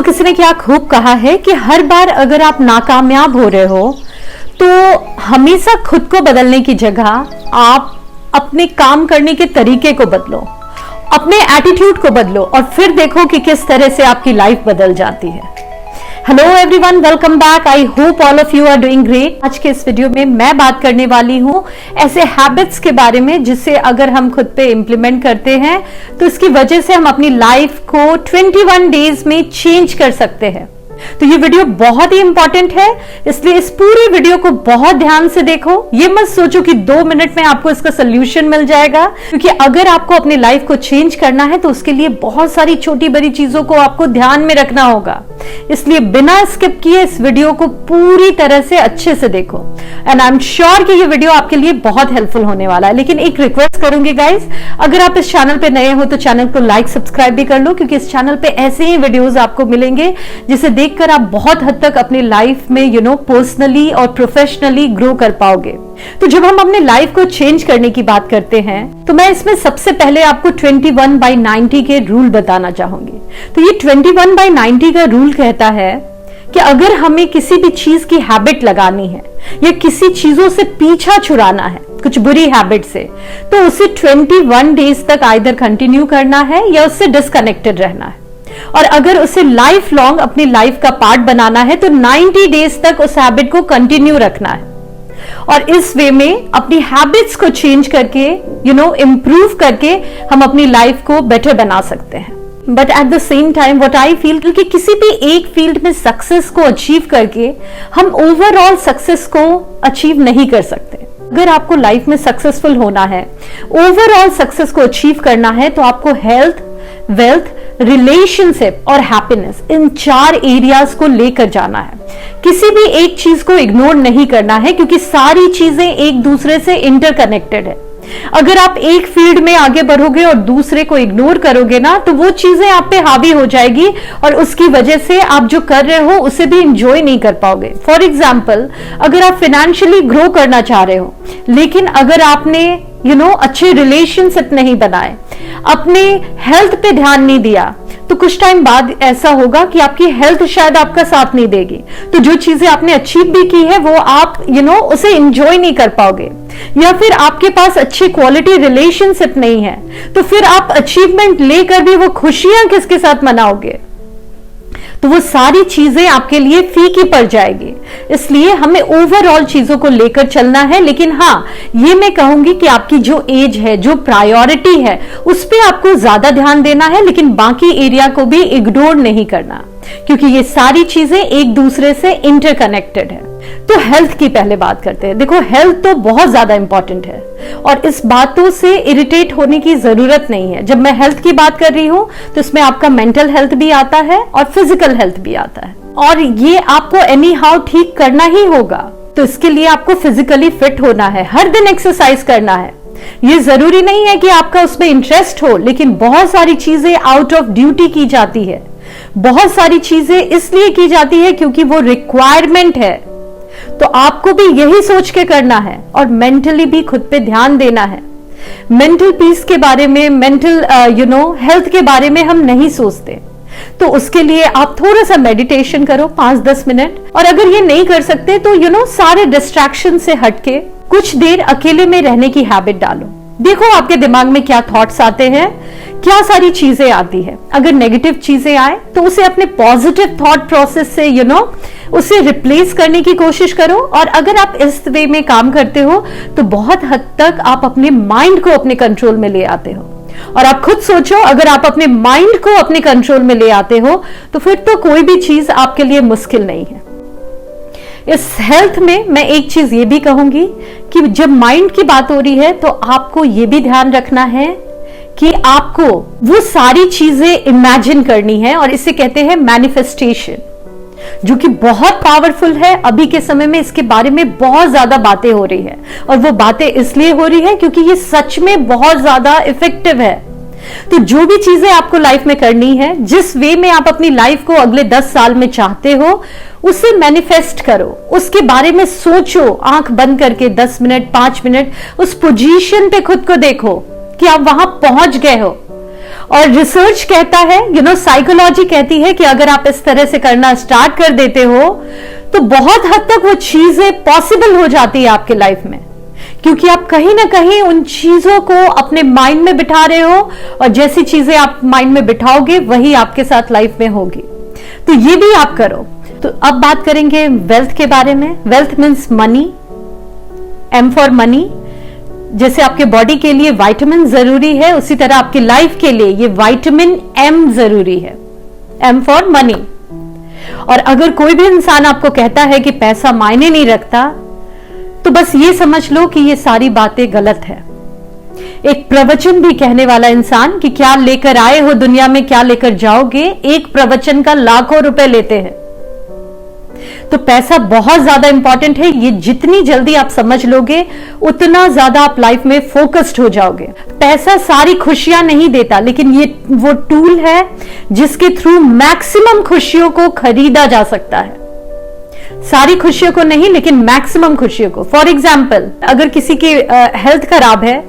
तो किसी ने क्या खूब कहा है कि हर बार अगर आप नाकामयाब हो रहे हो तो हमेशा खुद को बदलने की जगह आप अपने काम करने के तरीके को बदलो, अपने एटीट्यूड को बदलो और फिर देखो कि किस तरह से आपकी लाइफ बदल जाती है। Hello everyone, welcome back. I hope all of you are doing great. आज के इस वीडियो में मैं बात करने वाली हूं ऐसे हैबिट्स के बारे में जिससे अगर हम खुद पे इंप्लीमेंट करते हैं तो इसकी वजह से हम अपनी लाइफ को 21 डेज में चेंज कर सकते हैं। तो ये वीडियो बहुत ही इंपॉर्टेंट है, इसलिए इस पूरे वीडियो को बहुत ध्यान से देखो। ये मत सोचो कि 2 मिनट में आपको इसका सोल्यूशन मिल जाएगा, क्योंकि अगर आपको अपनी लाइफ को चेंज करना है तो उसके लिए बहुत सारी छोटी बड़ी चीजों को आपको ध्यान में रखना होगा। इसलिए बिना स्किप किए इस वीडियो को पूरी तरह से अच्छे से देखो एंड आई एम श्योर कि ये वीडियो आपके लिए बहुत हेल्पफुल होने वाला है। लेकिन एक रिक्वेस्ट करूंगी गाइज, अगर आप इस चैनल पे नए हो तो चैनल को लाइक सब्सक्राइब भी कर लो, क्योंकि इस चैनल पे ऐसे ही वीडियोस आपको मिलेंगे जिसे देखकर आप बहुत हद तक अपनी लाइफ में पर्सनली और प्रोफेशनली ग्रो कर पाओगे। तो जब हम अपने लाइफ को चेंज करने की बात करते हैं तो मैं इसमें सबसे पहले आपको 21/90 के रूल बताना चाहूंगी। तो ये 21/90 का रूल कहता है कि अगर हमें किसी भी चीज की हैबिट लगानी है या किसी चीजों से पीछा छुड़ाना है, कुछ बुरी हैबिट से, तो उसे 21 डेज तक आइदर कंटिन्यू करना है या उससे डिस्कनेक्टेड रहना है। और अगर उसे लाइफ लॉन्ग अपनी लाइफ का पार्ट बनाना है तो 90 डेज तक उस हैबिट को कंटिन्यू रखना है। और इस वे में अपनी हैबिट्स को चेंज करके इंप्रूव करके हम अपनी लाइफ को बेटर बना सकते हैं। But at the same time what I feel कि किसी भी एक फील्ड में सक्सेस को अचीव करके हम ओवरऑल सक्सेस को अचीव नहीं कर सकते। अगर आपको लाइफ में सक्सेसफुल होना है, ओवरऑल सक्सेस को अचीव करना है, तो आपको हेल्थ, वेल्थ, रिलेशनशिप और हैप्पीनेस, इन 4 एरियाज को लेकर जाना है। किसी भी एक चीज को इग्नोर नहीं करना है, क्योंकि सारी चीजें एक दूसरे से इंटरकनेक्टेड है। अगर आप एक फील्ड में आगे बढ़ोगे और दूसरे को इग्नोर करोगे ना, तो वो चीजें आप पे हावी हो जाएगी और उसकी वजह से आप जो कर रहे हो उसे भी इंजॉय नहीं कर पाओगे। फॉर एग्जाम्पल, अगर आप फाइनेंशियली ग्रो करना चाह रहे हो, लेकिन अगर आपने अच्छे रिलेशनशिप नहीं बनाए, अपने हेल्थ पे ध्यान नहीं दिया, तो कुछ टाइम बाद ऐसा होगा कि आपकी हेल्थ शायद आपका साथ नहीं देगी। तो जो चीजें आपने अचीव भी की है वो आप उसे एंजॉय नहीं कर पाओगे। या फिर आपके पास अच्छी क्वालिटी रिलेशनशिप नहीं है, तो फिर आप अचीवमेंट लेकर भी वो खुशियां किसके साथ मनाओगे? तो वो सारी चीजें आपके लिए फीकी पड़ जाएगी। इसलिए हमें ओवरऑल चीजों को लेकर चलना है। लेकिन हाँ, ये मैं कहूंगी कि आपकी जो एज है, जो प्रायोरिटी है, उस पर आपको ज्यादा ध्यान देना है, लेकिन बाकी एरिया को भी इग्नोर नहीं करना, क्योंकि ये सारी चीजें एक दूसरे से इंटरकनेक्टेड है। तो हेल्थ की पहले बात करते हैं। देखो, हेल्थ तो बहुत ज्यादा इंपॉर्टेंट है और इस बातों से इरिटेट होने की जरूरत नहीं है। जब मैं हेल्थ की बात कर रही हूं तो इसमें आपका मेंटल हेल्थ भी आता है और फिजिकल हेल्थ भी आता है, और ये आपको एनी हाउ ठीक करना ही होगा। तो इसके लिए आपको फिजिकली फिट होना है, हर दिन एक्सरसाइज करना है। ये जरूरी नहीं है कि आपका उसमें इंटरेस्ट हो, लेकिन बहुत सारी चीजें आउट ऑफ ड्यूटी की जाती है, बहुत सारी चीजें इसलिए की जाती है क्योंकि वो रिक्वायरमेंट है। तो आपको भी यही सोच के करना है और मेंटली भी खुद पे ध्यान देना है। मेंटल पीस के बारे में, मेंटल हेल्थ के बारे में हम नहीं सोचते। तो उसके लिए आप थोड़ा सा मेडिटेशन करो 5-10 मिनट, और अगर ये नहीं कर सकते तो सारे डिस्ट्रैक्शन से हटके कुछ देर अकेले में रहने की हैबिट डालो। देखो आपके दिमाग में क्या थॉट्स आते हैं, क्या सारी चीजें आती है। अगर नेगेटिव चीजें आए तो उसे अपने पॉजिटिव थॉट प्रोसेस से उसे रिप्लेस करने की कोशिश करो। और अगर आप इस वे में काम करते हो तो बहुत हद तक आप अपने माइंड को अपने कंट्रोल में ले आते हो। और आप खुद सोचो, अगर आप अपने माइंड को अपने कंट्रोल में ले आते हो तो फिर तो कोई भी चीज आपके लिए मुश्किल नहीं है। इस हेल्थ में मैं एक चीज ये भी कहूंगी कि जब माइंड की बात हो रही है तो आपको ये भी ध्यान रखना है कि आपको वो सारी चीजें इमेजिन करनी है, और इसे कहते हैं मैनिफेस्टेशन, जो कि बहुत पावरफुल है। अभी के समय में इसके बारे में बहुत ज्यादा बातें हो रही है, और वो बातें इसलिए हो रही है क्योंकि ये सच में बहुत ज्यादा इफेक्टिव है। तो जो भी चीजें आपको लाइफ में करनी है, जिस वे में आप अपनी लाइफ को अगले 10 साल में चाहते हो, उसे मैनिफेस्ट करो, उसके बारे में सोचो। आंख बंद करके 10 मिनट 5 मिनट उस पोजीशन पे खुद को देखो कि आप वहां पहुंच गए हो, और रिसर्च कहता है, साइकोलॉजी कहती है कि अगर आप इस तरह से करना स्टार्ट कर देते हो तो बहुत हद तक वो चीजें पॉसिबल हो जाती है आपके लाइफ में, क्योंकि आप कहीं ना कहीं उन चीजों को अपने माइंड में बिठा रहे हो, और जैसी चीजें आप माइंड में बिठाओगे वही आपके साथ लाइफ में होगी। तो ये भी आप करो। तो अब बात करेंगे वेल्थ के बारे में। Wealth means money, M for money. जैसे आपके बॉडी के लिए विटामिन जरूरी है, उसी तरह आपकी लाइफ के लिए ये विटामिन एम जरूरी है, एम फॉर मनी। और अगर कोई भी इंसान आपको कहता है कि पैसा मायने नहीं रखता, तो बस ये समझ लो कि ये सारी बातें गलत है। एक प्रवचन भी कहने वाला इंसान कि क्या लेकर आए हो दुनिया में, क्या लेकर जाओगे, एक प्रवचन का लाखों रुपए लेते हैं। तो पैसा बहुत ज्यादा इंपॉर्टेंट है। ये जितनी जल्दी आप समझ लोगे उतना ज्यादा आप लाइफ में फोकस्ड हो जाओगे। पैसा सारी खुशियां नहीं देता, लेकिन ये वो टूल है जिसके थ्रू मैक्सिमम खुशियों को खरीदा जा सकता है। सारी खुशियों को नहीं, लेकिन मैक्सिमम खुशियों को। फॉर एग्जाम्पल, अगर किसी की हेल्थ खराब है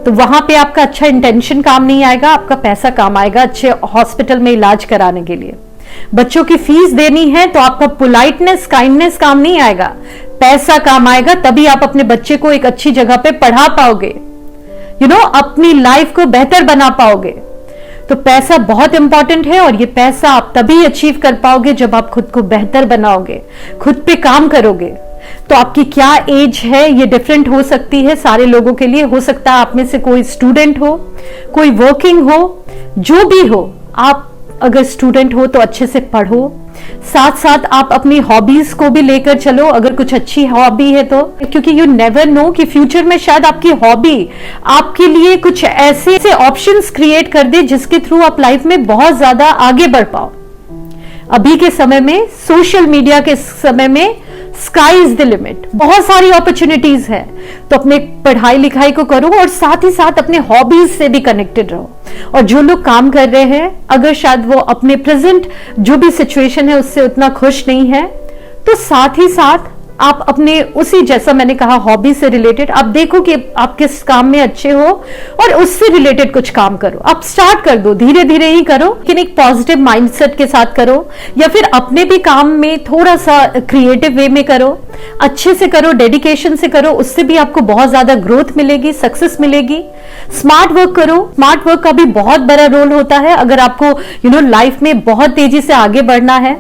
तो वहां पे आपका अच्छा इंटेंशन काम नहीं आएगा, आपका पैसा काम आएगा अच्छे हॉस्पिटल में इलाज कराने के लिए। बच्चों की फीस देनी है तो आपका पोलाइटनेस, काइंडनेस काम नहीं आएगा, पैसा काम आएगा। तभी आप अपने बच्चे को एक अच्छी जगह पे पढ़ा पाओगे, अपनी लाइफ को बेहतर बना पाओगे। तो पैसा बहुत इंपॉर्टेंट है, और ये पैसा आप तभी अचीव कर पाओगे जब आप खुद को बेहतर बनाओगे, खुद पे काम करोगे। तो आपकी क्या एज है ये डिफरेंट हो सकती है सारे लोगों के लिए। हो सकता है आप में से कोई स्टूडेंट हो, कोई वर्किंग हो, जो भी हो। आप अगर स्टूडेंट हो तो अच्छे से पढ़ो, साथ साथ आप अपनी हॉबीज को भी लेकर चलो, अगर कुछ अच्छी हॉबी है तो, क्योंकि यू नेवर नो कि फ्यूचर में शायद आपकी हॉबी आपके लिए कुछ ऐसे ऑप्शंस क्रिएट कर दे जिसके थ्रू आप लाइफ में बहुत ज्यादा आगे बढ़ पाओ। अभी के समय में, सोशल मीडिया के समय में, स्काई इज द लिमिट, बहुत सारी अपॉर्चुनिटीज है। तो अपने पढ़ाई लिखाई को करो और साथ ही साथ अपने हॉबीज से भी कनेक्टेड रहो। और जो लोग काम कर रहे हैं, अगर शायद वो अपने प्रेजेंट जो भी सिचुएशन है उससे उतना खुश नहीं है, तो साथ ही साथ आप अपने उसी, जैसा मैंने कहा, हॉबी से रिलेटेड आप देखो कि आप किस काम में अच्छे हो और उससे रिलेटेड कुछ काम करो। आप स्टार्ट कर दो, धीरे धीरे ही करो, लेकिन एक पॉजिटिव माइंडसेट के साथ करो, या फिर अपने भी काम में थोड़ा सा क्रिएटिव वे में करो, अच्छे से करो, डेडिकेशन से करो। उससे भी आपको बहुत ज्यादा ग्रोथ मिलेगी, सक्सेस मिलेगी। स्मार्ट वर्क करो। स्मार्ट वर्क का भी बहुत बड़ा रोल होता है। अगर आपको लाइफ में बहुत तेजी से आगे बढ़ना है,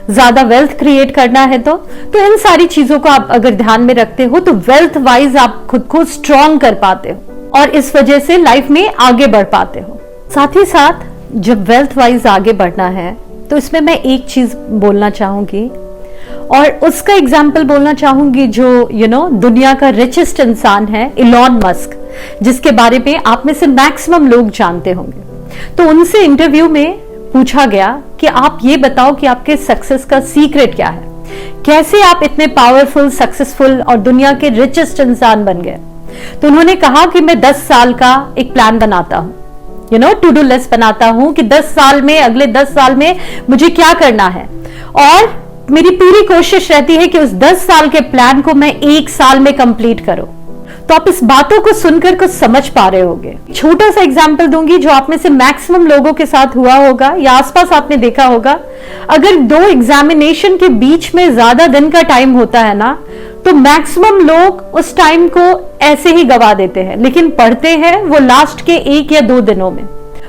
ज्यादा वेल्थ क्रिएट करना है, तो इन सारी चीजों को आप अगर ध्यान में रखते हो तो वेल्थ वाइज आप खुद को स्ट्रॉन्ग कर पाते हो और इस वजह से लाइफ में आगे बढ़ पाते हो। साथ ही साथ जब वेल्थ वाइज आगे बढ़ना है तो इसमें मैं एक चीज बोलना चाहूंगी, और उसका एग्जाम्पल बोलना चाहूंगी जो दुनिया का रिचेस्ट इंसान है, इलॉन मस्क, जिसके बारे में आप में से मैक्सिमम लोग जानते होंगे। तो उनसे इंटरव्यू में पूछा गया कि आप ये बताओ कि आपके सक्सेस का सीक्रेट क्या है, कैसे आप इतने पावरफुल, सक्सेसफुल और दुनिया के रिचेस्ट इंसान बन गए। तो उन्होंने कहा कि मैं 10 साल का एक प्लान बनाता हूं, टू डू लिस्ट बनाता हूं कि 10 साल में, अगले 10 साल में मुझे क्या करना है, और मेरी पूरी कोशिश रहती है कि उस 10 साल के प्लान को मैं 1 साल में कंप्लीट करूं। तो आप इस बातों को सुनकर कुछ समझ पा रहे होंगे। छोटा सा एग्जांपल दूंगी जो आप में से मैक्सिमम लोगों के साथ हुआ होगा या आसपास आपने देखा होगा। अगर 2 एग्जामिनेशन के बीच में ज्यादा दिन का टाइम होता है ना, तो मैक्सिमम लोग उस टाइम को ऐसे ही गवा देते हैं, लेकिन पढ़ते हैं वो लास्ट के 1 या 2 दिनों में।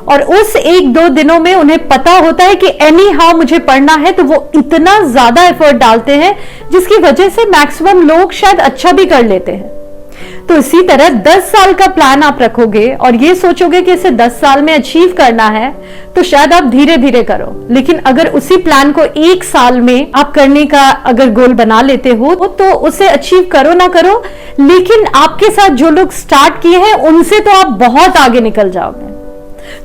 और उस 1-2 दिनों में उन्हें पता होता है कि एनी हाउ मुझे पढ़ना है, तो वो इतना ज्यादा एफर्ट डालते हैं जिसकी वजह से मैक्सिमम लोग शायद अच्छा भी कर लेते हैं। तो इसी तरह 10 साल का प्लान आप रखोगे और ये सोचोगे कि इसे 10 साल में अचीव करना है, तो शायद आप धीरे धीरे करो। लेकिन अगर उसी प्लान को 1 साल में आप करने का अगर गोल बना लेते हो, तो उसे अचीव करो ना करो, लेकिन आपके साथ जो लोग स्टार्ट किए हैं उनसे तो आप बहुत आगे निकल जाओगे।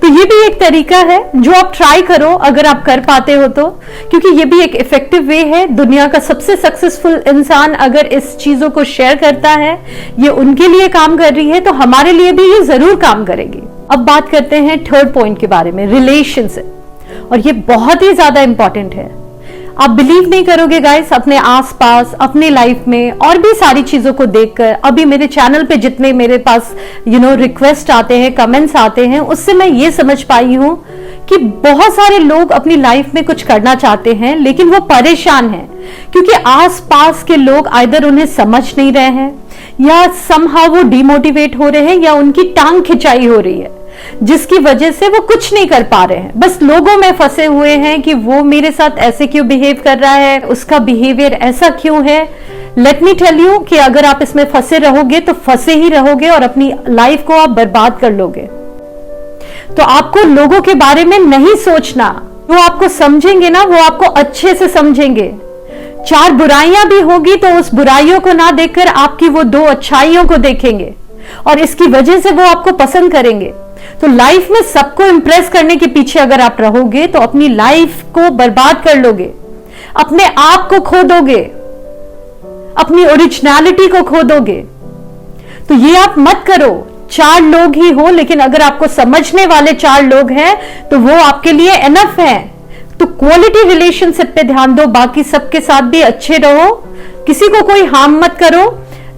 तो ये भी एक तरीका है जो आप ट्राई करो अगर आप कर पाते हो तो, क्योंकि ये भी एक इफेक्टिव वे है। दुनिया का सबसे सक्सेसफुल इंसान अगर इस चीजों को शेयर करता है, ये उनके लिए काम कर रही है, तो हमारे लिए भी ये जरूर काम करेगी। अब बात करते हैं थर्ड पॉइंट के बारे में, रिलेशनशिप, और ये बहुत ही ज्यादा इंपॉर्टेंट है। आप बिलीव नहीं करोगे गाइस, अपने आसपास, अपने लाइफ में और भी सारी चीजों को देखकर, अभी मेरे चैनल पे जितने मेरे पास रिक्वेस्ट आते हैं, कमेंट्स आते हैं, उससे मैं ये समझ पाई हूं कि बहुत सारे लोग अपनी लाइफ में कुछ करना चाहते हैं लेकिन वो परेशान हैं क्योंकि आसपास के लोग आइदर उन्हें समझ नहीं रहे हैं या समहाउ वो डिमोटिवेट हो रहे हैं या उनकी टांग खिंचाई हो रही है, जिसकी वजह से वो कुछ नहीं कर पा रहे हैं, बस लोगों में फंसे हुए हैं कि वो मेरे साथ ऐसे क्यों बिहेव कर रहा है, उसका बिहेवियर ऐसा क्यों है। लेट मी टेल यू कि अगर आप इसमें फंसे रहोगे तो फंसे ही रहोगे और अपनी लाइफ को आप बर्बाद कर लोगे। तो आपको लोगों के बारे में नहीं सोचना, वो आपको समझेंगे ना, वो आपको अच्छे से समझेंगे। 4 बुराइयां भी होगी तो उस बुराइयों को ना देखकर आपकी वो 2 अच्छाइयों को देखेंगे और इसकी वजह से वो आपको पसंद करेंगे। तो लाइफ में सबको इंप्रेस करने के पीछे अगर आप रहोगे तो अपनी लाइफ को बर्बाद कर लोगे, अपने आप को खो दोगे, अपनी ओरिजिनलिटी को खो दोगे। तो ये आप मत करो। 4 लोग ही हो लेकिन अगर आपको समझने वाले 4 लोग हैं तो वो आपके लिए एनफ है। तो क्वालिटी रिलेशनशिप पे ध्यान दो, बाकी सबके साथ भी अच्छे रहो, किसी को कोई हार्म मत करो,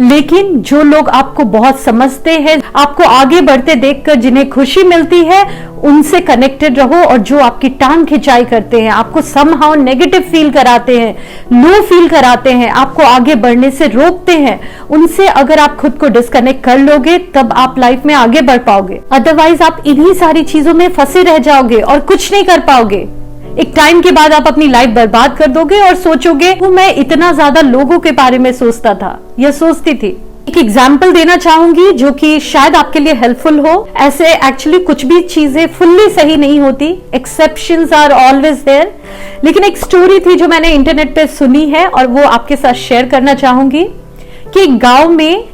लेकिन जो लोग आपको बहुत समझते हैं, आपको आगे बढ़ते देखकर जिन्हें खुशी मिलती है, उनसे कनेक्टेड रहो। और जो आपकी टांग खिंचाई करते हैं, आपको समहाउ नेगेटिव फील कराते हैं, लो फील कराते हैं, आपको आगे बढ़ने से रोकते हैं, उनसे अगर आप खुद को डिस्कनेक्ट कर लोगे तब आप लाइफ में आगे बढ़ पाओगे। अदरवाइज आप इन्हीं सारी चीजों में फंसे रह जाओगे और कुछ नहीं कर पाओगे। एक टाइम के बाद आप अपनी लाइफ बर्बाद कर दोगे और सोचोगे वो मैं इतना ज्यादा लोगों के बारे में सोचता था या सोचती थी। एक एग्जाम्पल देना चाहूंगी जो कि शायद आपके लिए हेल्पफुल हो। ऐसे एक्चुअली कुछ भी चीजें फुल्ली सही नहीं होती, एक्सेप्शंस आर ऑलवेज देयर। लेकिन एक स्टोरी थी जो मैंने इंटरनेट पे सुनी है और वो आपके साथ शेयर करना चाहूंगी कि गांव में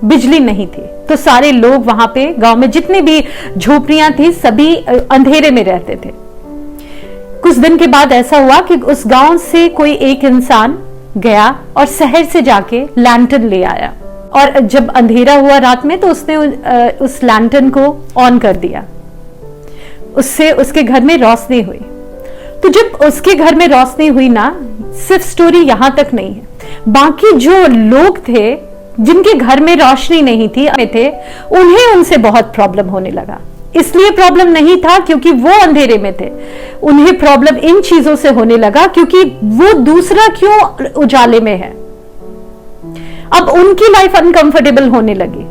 बिजली नहीं थी, तो सारे लोग वहां पे गांव में जितनी भी झोपड़ियां थी सभी अंधेरे में रहते थे। कुछ दिन के बाद ऐसा हुआ कि उस गांव से कोई एक इंसान गया और शहर से जाके लैंटर्न ले आया और जब अंधेरा हुआ रात में तो उसने उस लैंटर्न को ऑन कर दिया। उससे उसके घर में रोशनी हुई। तो जब उसके घर में रोशनी हुई ना, सिर्फ स्टोरी यहां तक नहीं है, बाकी जो लोग थे जिनके घर में रोशनी नहीं थी उन्हें उनसे बहुत प्रॉब्लम होने लगा। इसलिए प्रॉब्लम नहीं था क्योंकि वो अंधेरे में थे, उन्हें प्रॉब्लम इन चीजों से होने लगा क्योंकि वो दूसरा क्यों उजाले में है। अब उनकी लाइफ अनकंफर्टेबल होने लगी।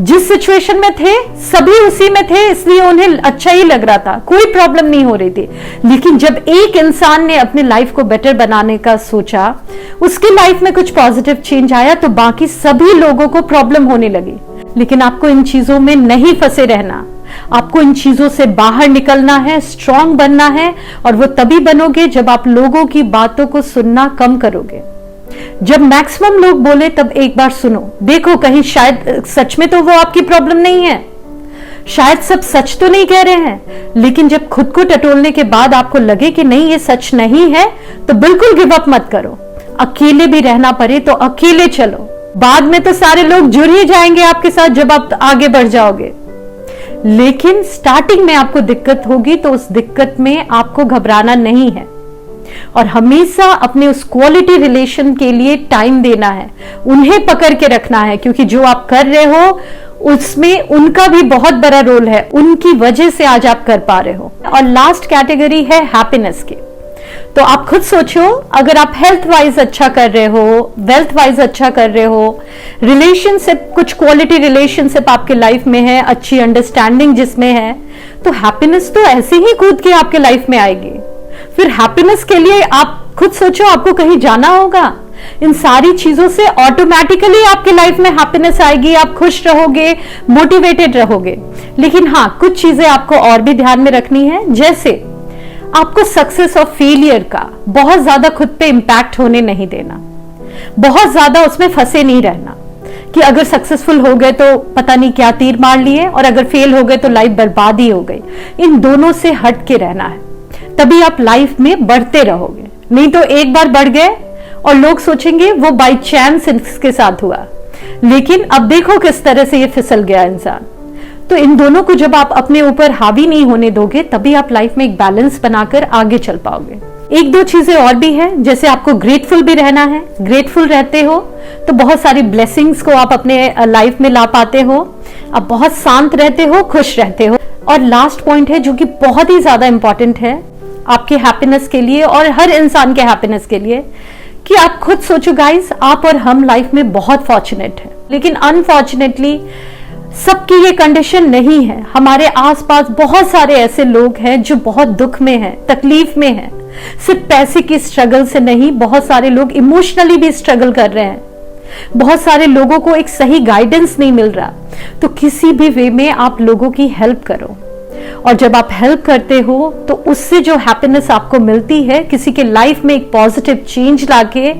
जिस सिचुएशन में थे सभी उसी में थे, इसलिए उन्हें अच्छा ही लग रहा था, कोई प्रॉब्लम नहीं हो रही थी। लेकिन जब एक इंसान ने अपनी लाइफ को बेटर बनाने का सोचा, उसकी लाइफ में कुछ पॉजिटिव चेंज आया, तो बाकी सभी लोगों को प्रॉब्लम होने लगी। लेकिन आपको इन चीजों में नहीं फंसे रहना, आपको इन चीजों से बाहर निकलना है, स्ट्रांग बनना है। और वो तभी बनोगे जब आप लोगों की बातों को सुनना कम करोगे। जब मैक्सिमम लोग बोले तब एक बार सुनो, देखो कहीं शायद सच में तो वो आपकी प्रॉब्लम नहीं है, शायद सब सच तो नहीं कह रहे हैं। लेकिन जब खुद को टटोलने के बाद आपको लगे कि नहीं ये सच नहीं है, तो बिल्कुल गिव अप मत करो। अकेले भी रहना पड़े तो अकेले चलो, बाद में तो सारे लोग जुड़ ही जाएंगे आपके साथ जब आप आगे बढ़ जाओगे। लेकिन स्टार्टिंग में आपको दिक्कत होगी तो उस दिक्कत में आपको घबराना नहीं है और हमेशा अपने उस क्वालिटी रिलेशन के लिए टाइम देना है, उन्हें पकड़ के रखना है, क्योंकि जो आप कर रहे हो उसमें उनका भी बहुत बड़ा रोल है, उनकी वजह से आज आप कर पा रहे हो। और लास्ट कैटेगरी है हैप्पीनेस की। तो आप खुद सोचो, अगर आप हेल्थ वाइज अच्छा कर रहे हो, वेल्थ वाइज अच्छा कर रहे हो, रिलेशनशिप कुछ क्वालिटी रिलेशनशिप आपके लाइफ में है, अच्छी अंडरस्टैंडिंग जिसमें है, तो हैप्पीनेस तो ऐसे ही कूद के आपके लाइफ में आएगी। फिर हैप्पीनेस के लिए आप खुद सोचो, आपको कहीं जाना होगा, इन सारी चीजों से ऑटोमेटिकली आपके लाइफ में हैप्पीनेस आएगी, आप खुश रहोगे, मोटिवेटेड रहोगे। लेकिन हाँ, कुछ चीजें आपको और भी ध्यान में रखनी है, जैसे आपको सक्सेस और फेलियर का बहुत ज्यादा खुद पे इंपैक्ट होने नहीं देना, बहुत ज्यादा उसमें फंसे नहीं रहना कि अगर सक्सेसफुल हो गए तो पता नहीं क्या तीर मार लिए और अगर फेल हो गए तो लाइफ बर्बाद ही हो गई। इन दोनों से हट के रहना है, तभी आप लाइफ में बढ़ते रहोगे। नहीं तो एक बार बढ़ गए और लोग सोचेंगे वो बाय चांस इसके साथ हुआ, लेकिन अब देखो किस तरह से ये फिसल गया इंसान। तो इन दोनों को जब आप अपने ऊपर हावी नहीं होने दोगे, तभी आप लाइफ में एक बैलेंस बनाकर आगे चल पाओगे। एक दो चीजें और भी हैं, जैसे आपको ग्रेटफुल भी रहना है। ग्रेटफुल रहते हो तो बहुत सारी ब्लेसिंग्स को आप अपने लाइफ में ला पाते हो। आप बहुत शांत रहते हो, खुश रहते हो। और लास्ट पॉइंट है जो कि बहुत ही ज्यादा इंपॉर्टेंट है आपके हैप्पीनेस के लिए और हर इंसान के हैप्पीनेस के लिए, कि आप खुद सोचो गाइस, आप और हम लाइफ में बहुत फॉर्चुनेट हैं, लेकिन अनफॉर्चुनेटली सबकी ये कंडीशन नहीं है। हमारे आसपास बहुत सारे ऐसे लोग हैं जो बहुत दुख में हैं, तकलीफ में हैं। सिर्फ पैसे की स्ट्रगल से नहीं, बहुत सारे लोग इमोशनली भी स्ट्रगल कर रहे हैं। बहुत सारे लोगों को एक सही गाइडेंस नहीं मिल रहा। तो किसी भी वे में आप लोगों की हेल्प करो, और जब आप हेल्प करते हो तो उससे जो हैप्पीनेस आपको मिलती है, किसी के लाइफ में एक पॉजिटिव चेंज लाके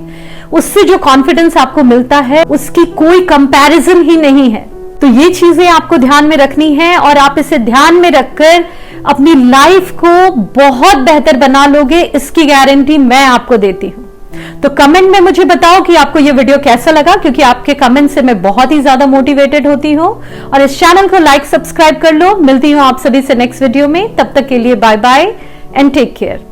उससे जो कॉन्फिडेंस आपको मिलता है, उसकी कोई कंपैरिजन ही नहीं है। तो ये चीजें आपको ध्यान में रखनी है, और आप इसे ध्यान में रखकर अपनी लाइफ को बहुत बेहतर बना लोगे, इसकी गारंटी मैं आपको देती हूं। तो कमेंट में मुझे बताओ कि आपको ये वीडियो कैसा लगा, क्योंकि आपके कमेंट से मैं बहुत ही ज्यादा मोटिवेटेड होती हूँ। और इस चैनल को लाइक, सब्सक्राइब कर लो। मिलती हूँ आप सभी से नेक्स्ट वीडियो में। तब तक के लिए bye bye and take care.